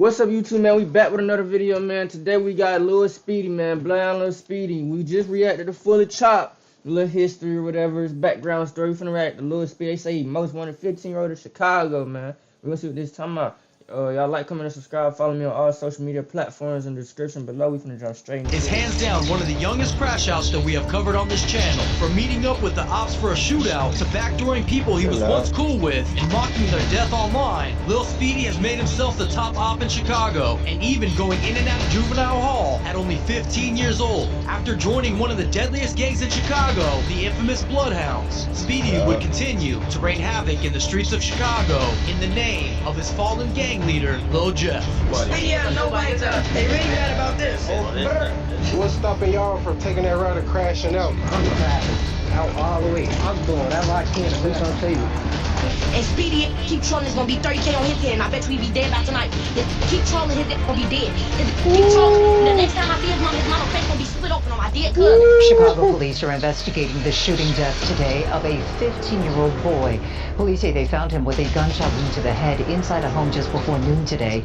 What's up, YouTube, man? We back with another video, man. Today we got Lil Speedy, man. Blind Lil Speedy. We just reacted to Fully Chop, little history or whatever, his background story. We finna react to Lil Speedy. They say he most wanted 15-year-old in Chicago, man. We gonna see what this time about. Y'all like, comment, and subscribe. Follow me on all social media platforms in the description below. We finna jump straight into it. It's hands down one of the youngest crash outs that we have covered on this channel. From meeting up with the ops for a shootout to backdooring people he was once cool with and mocking their death online, Lil Speedy has made himself the top op in Chicago and even going in and out of juvenile hall at only 15 years old. After joining one of the deadliest gangs in Chicago, the infamous Bloodhounds, Speedy would continue to rain havoc in the streets of Chicago in the name of his fallen gang leader, Lil Jeff. Speedy out nobody's up. They really mad about this. What's stopping y'all from taking that route and crashing out? I'm crashing out all the way. I'm doing whatever I can to reach on table. And Speedy, keep trolling, it's gonna be 30K on his head, and I bet you he be dead by tonight. Keep trolling, his head gonna be dead. Keep trolling. The next time I see his mama face gonna be split open on my dead cousin. Chicago police are investigating the shooting death today of a 15-year-old boy. Police say they found him with a gunshot wound to the head inside a home just before noon today.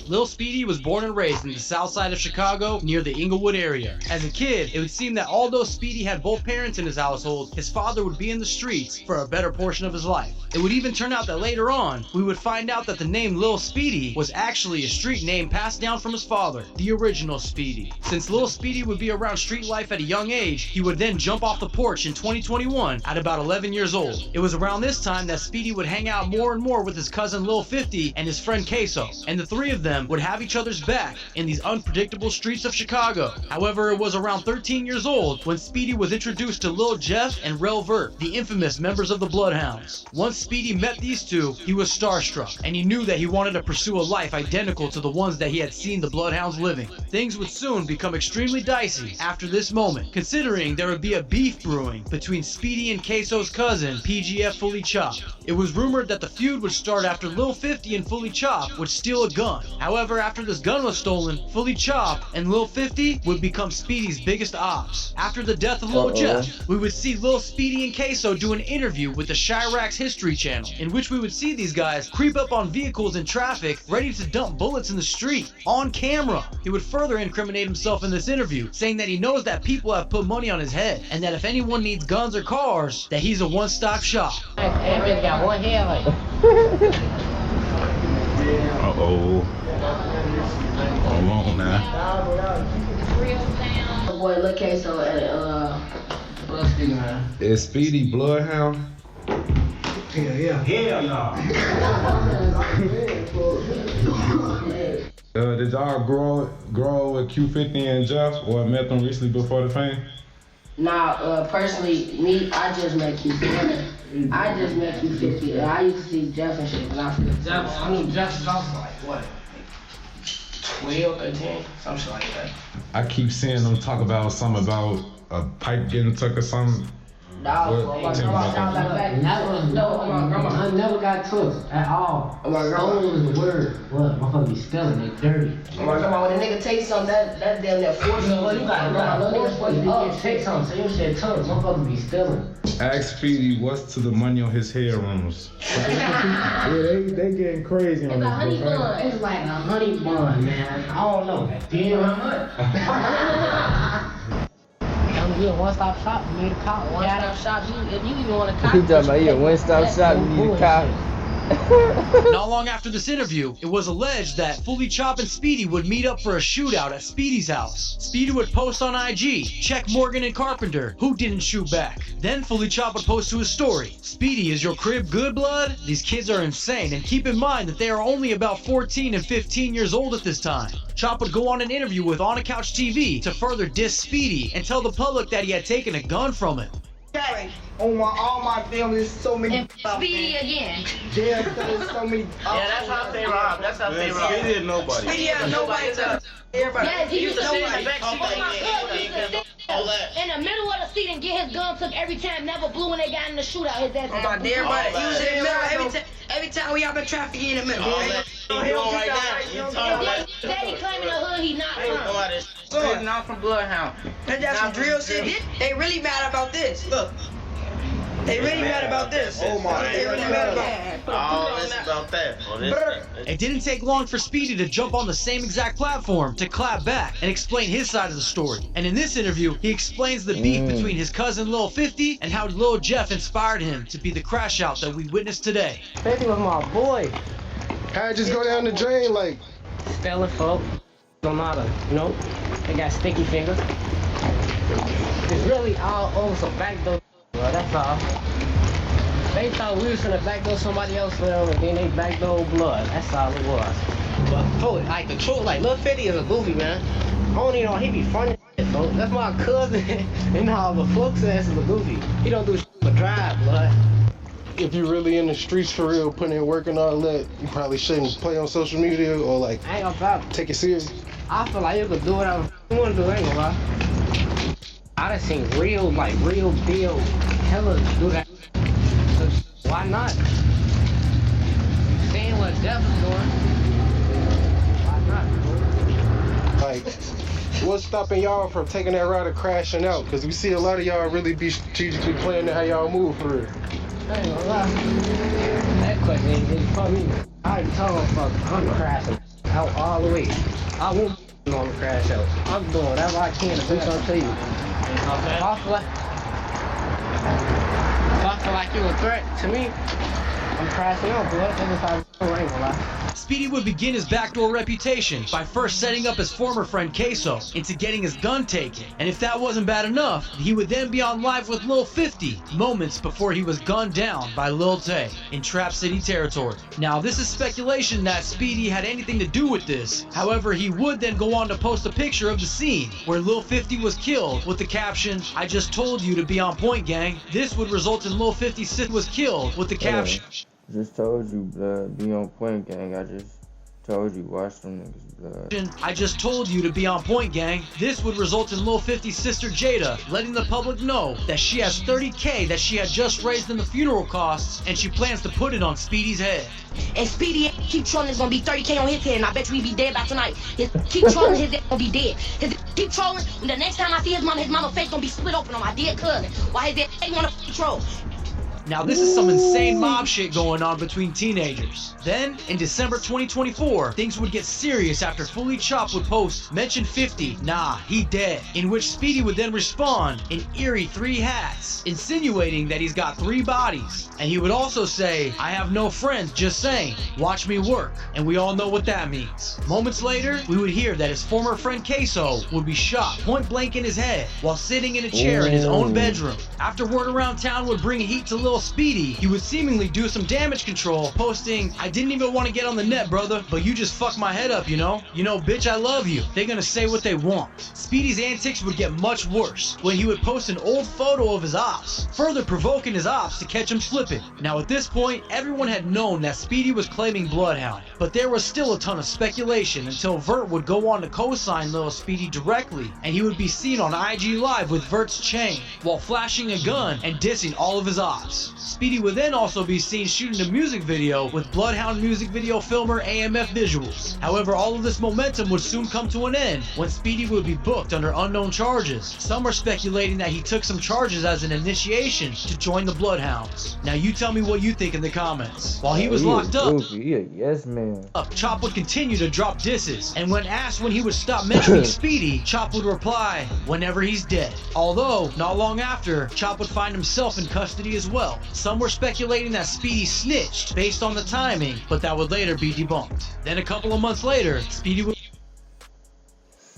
Lil Speedy was born and raised in the south side of Chicago near the Inglewood area. As a kid, it would seem that although Speedy had both parents in his household, his father would be in the streets for a better portion of his life. It would even turn out that later on, we would find out that the name Lil Speedy was actually a street name passed down from his father, the original Speedy. Since Lil Speedy would be around street life at a young age, he would then jump off the porch in 2021 at about 11 years old. It was around this time that Speedy would hang out more and more with his cousin Lil 50 and his friend Queso, and the three of them would have each other's back in these unpredictable streets of Chicago. However, it was around 13 years old when Speedy was introduced to Lil Jeff and Rel Vert, the infamous members of the Bloodhounds. Once Speedy met these two, he was starstruck, and he knew that he wanted to pursue a life identical to the ones that he had seen the Bloodhounds living. Things would soon become extremely dicey after this moment, considering there would be a beef brewing between Speedy and Queso's cousin, PGF Fully Chop. It was rumored that the feud would start after Lil 50 and Fully Chop would steal a gun. However, after this gun was stolen, Fully Chop and Lil 50 would become Speedy's biggest ops. After the death of Lil Jeff, we would see Lil Speedy and Queso do an interview with the cjreactz History Channel, in which we would see these guys creep up on vehicles in traffic, ready to dump bullets in the street, on camera. He would further incriminate himself in this interview, saying that he knows that people have put money on his head, and that if anyone needs guns or cars, that he's a one-stop shop. That bitch got one head like. Uh-oh. Hold on now. Boy, look Queso and Lil Speedy, man. Is Speedy Bloodhound? Yeah. Did y'all grow with Q50 and Jeff, or met them recently before the fame? Nah, personally, me, I just met Q50. I just met Q50. And I used to see Jeff and shit when I was Jeff is also like, what? 12, 13, some shit like that. I keep seeing them talk about something about a pipe getting took or something. Dog, my grandma sounds like that. No, my grandma. I never got took at all. Stole is the word. What? Motherfucker be stealing, they dirty. My grandma, when a nigga takes something, that's damn near force. You gotta force you to take something, so you shit took. Motherfucker be stealing. Ask Speedy what's to the money on his hair rooms. Yeah, they getting crazy on It's a honey this. bun. It's like a honey bun, man. I don't know. Damn, how much? I'm good. One-stop shop. You need a cop. One-stop shop. If you even want to cop. He talking about, yeah, one-stop shop, you need a cop. Not long after this interview, it was alleged that Fully Chop and Speedy would meet up for a shootout at Speedy's house. Speedy would post on IG, check Morgan and Carpenter, who didn't shoot back. Then Fully Chop would post to his story, Speedy, is your crib good, blood? These kids are insane, and keep in mind that they are only about 14 and 15 years old at this time. Chop would go on an interview with On a Couch TV to further diss Speedy and tell the public that he had taken a gun from him. All my family is so many. And Speedy again. There's so many. Yeah, that's how they rob. That's how they rob. Speedy nobody. Speedy out nobody's up. Everybody. Yes, he used to sit in the back seat. in the middle of the seat and get his gun took every time. Never blew when they got in the shootout. His ass. Oh my dear buddy. He was in the middle every time we up in traffic, he in the middle. Daddy claiming the hood he not from. Not from Bloodhound. That's some drill shit. They really mad about this. Look. They really mad about this. Oh my God. They really mad about Oh, it's about that. Oh, this. It didn't take long for Speedy to jump on the same exact platform to clap back and explain his side of the story. And in this interview, he explains the beef between his cousin Lil 50 and how Lil Jeff inspired him to be the crash out that we witnessed today. 50 was my boy. How'd it just go down the drain like? Stealing folk. Don't matter, you know? They got sticky fingers. It's really all over some backdoor, bro, that's all. They thought we was gonna backdoor somebody else for them, and then they backdoor blood. That's all it was. But like the truth, like Lil 50 is a goofy, man. I don't even know, he be funny as shit, bro. That's my cousin, and how the Flux ass is a goofy. He don't do shit but drive, blood. If you're really in the streets for real, putting in work and all that, you probably shouldn't play on social media or like I ain't gonna problem. take it serious. I feel like you could do whatever you wanna do, I ain't gonna lie. I done seen real deal hella do that. So why not? Seeing what Jeff is doing, why not? Like, what's stopping y'all from taking that route of crashing out? Because we see a lot of y'all really be strategically planning how y'all move for real. I ain't gonna lie. That question ain't for me. I already told motherfuckers I'm crashing out all the way. I won't on the crash out. I'm doing whatever I can to do something to you. Okay. If I feel like you a threat to me, I'm crashing out, boy. That's just how I ain't gonna lie. Speedy would begin his backdoor reputation by first setting up his former friend Queso into getting his gun taken. And if that wasn't bad enough, he would then be on live with Lil 50 moments before he was gunned down by Lil Tay in Trap City territory. Now, this is speculation that Speedy had anything to do with this. However, he would then go on to post a picture of the scene where Lil 50 was killed with the caption, "I just told you to be on point, gang." This would result in Lil 50 was killed with the caption, Just told you, blood. Be on point, gang. I just told you, watch them niggas, blood. "I just told you to be on point, gang." This would result in Lil 50's sister Jada letting the public know that she has $30K that she had just raised in the funeral costs, and she plans to put it on Speedy's head. And Speedy keep trolling, it's gonna be 30K on his head, and I bet you he be dead by tonight. Keep trolling, his head gonna be dead. Keep trolling, and the next time I see his mama face gonna be split open on my dead cousin. Why his head wanna troll? Now this is some insane mob shit going on between teenagers. Then, in December 2024, things would get serious after Fully Chopped would post, "Mention 50, nah, he dead," in which Speedy would then respond in eerie 3 hats, insinuating that he's got 3 bodies. And he would also say, "I have no friends, just saying, watch me work," and we all know what that means. Moments later, we would hear that his former friend Queso would be shot point blank in his head while sitting in a chair in his own bedroom. After word around town would bring heat to Lil Speedy, he would seemingly do some damage control, posting, "I didn't even want to get on the net, brother, but you just fucked my head up, you know? You know, bitch, I love you. They're gonna say what they want." Speedy's antics would get much worse when he would post an old photo of his ops, further provoking his ops to catch him slipping. Now at this point, everyone had known that Speedy was claiming Bloodhound, but there was still a ton of speculation until Vert would go on to co-sign Lil Speedy directly, and he would be seen on IG Live with Vert's chain, while flashing a gun and dissing all of his ops. Speedy would then also be seen shooting a music video with Bloodhound music video filmer AMF Visuals. However, all of this momentum would soon come to an end when Speedy would be booked under unknown charges. Some are speculating that he took some charges as an initiation to join the Bloodhounds. Now you tell me what you think in the comments. While he was locked up, Yes, man. Chop would continue to drop disses, and when asked when he would stop mentioning Speedy, Chop would reply, "Whenever he's dead." Although, not long after, Chop would find himself in custody as well. Some were speculating that Speedy snitched based on the timing, but that would later be debunked. Then a couple of months later, Speedy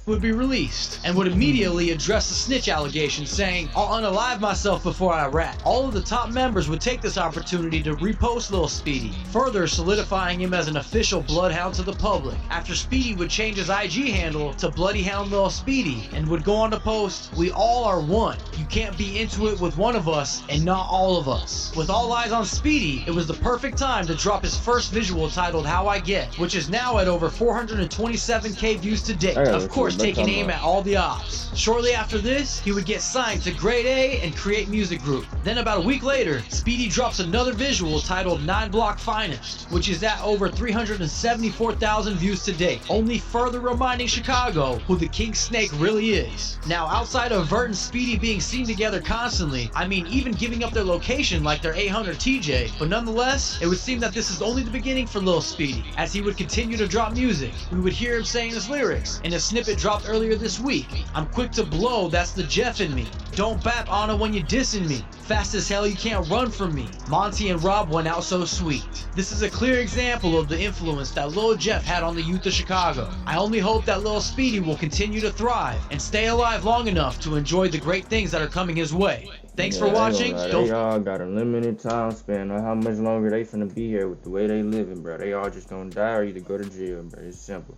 would be released and would immediately address the snitch allegations, saying, "I'll unalive myself before I rat." All of the top members would take this opportunity to repost Lil Speedy, further solidifying him as an official Bloodhound to the public, after Speedy would change his IG handle to Bloodyhound Lil Speedy and would go on to post, "We all are one. You can't be into it with one of us and not all of us." With all eyes on Speedy, it was the perfect time to drop his first visual titled "How I Get," which is now at over 427K views to date. Of course, taking aim at all the ops. Shortly after this, he would get signed to Grade A and Create Music Group. Then about a week later, Speedy drops another visual titled 9 Block Finest, which is at over 374,000 views to date, only further reminding Chicago who the King Snake really is. Now, outside of Vert and Speedy being seen together constantly, I mean even giving up their location like their 800 TJ, but nonetheless, it would seem that this is only the beginning for Lil Speedy. As he would continue to drop music, we would hear him saying his lyrics. In a snippet dropped earlier this week, "I'm quick to blow, that's the Jeff in me. Don't bap Anna when you dissing me. Fast as hell, you can't run from me. Monty and Rob went out so sweet." This is a clear example of the influence that Lil Jeff had on the youth of Chicago. I only hope that Lil Speedy will continue to thrive and stay alive long enough to enjoy the great things that are coming his way. Thanks for watching. They all got a limited time span on how much longer they finna be here with the way they living, bro. They all just gonna die or either go to jail, bro. It's simple.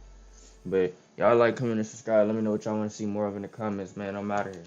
But y'all like, comment, and subscribe. Let me know what y'all want to see more of in the comments, man. I'm out of here.